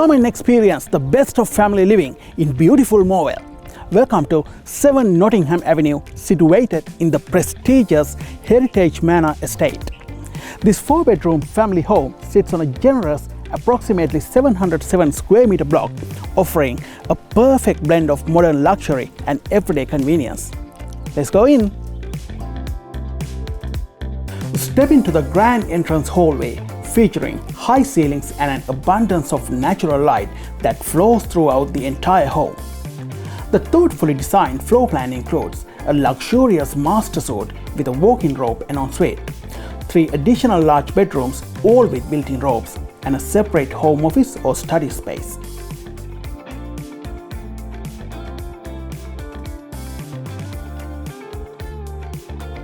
Come and experience the best of family living in beautiful Morwell. Welcome to 7 Nottingham Avenue, situated in the prestigious Heritage Manor Estate. This 4-bedroom family home sits on a generous approximately 707 square meter block, offering a perfect blend of modern luxury and everyday convenience. Let's go in. Step into the grand entrance hallway, featuring high ceilings and an abundance of natural light that flows throughout the entire home. The thoughtfully designed floor plan includes a luxurious master suite with a walk-in robe and ensuite, 3 additional large bedrooms, all with built-in robes, and a separate home office or study space.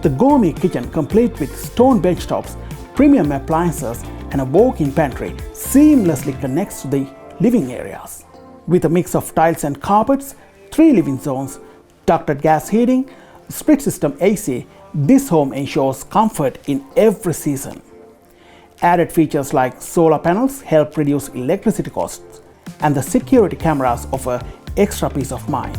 The gourmet kitchen, complete with stone benchtops, premium appliances, and a walk-in pantry, seamlessly connects to the living areas. With a mix of tiles and carpets, 3 living zones, ducted gas heating, split system AC, this home ensures comfort in every season. Added features like solar panels help reduce electricity costs, and the security cameras offer extra peace of mind.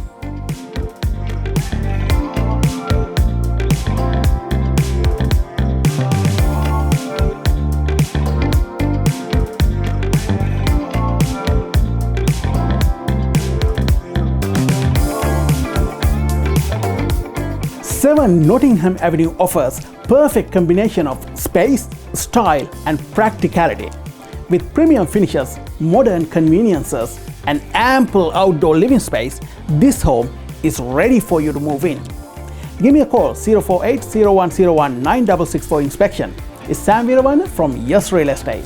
Nottingham Avenue offers perfect combination of space, style, and practicality. With premium finishes, modern conveniences, and ample outdoor living space, this home is ready for you to move in. Give me a call 048 0101 9664 inspection. It's Sam Weerawarna from Yes Real Estate.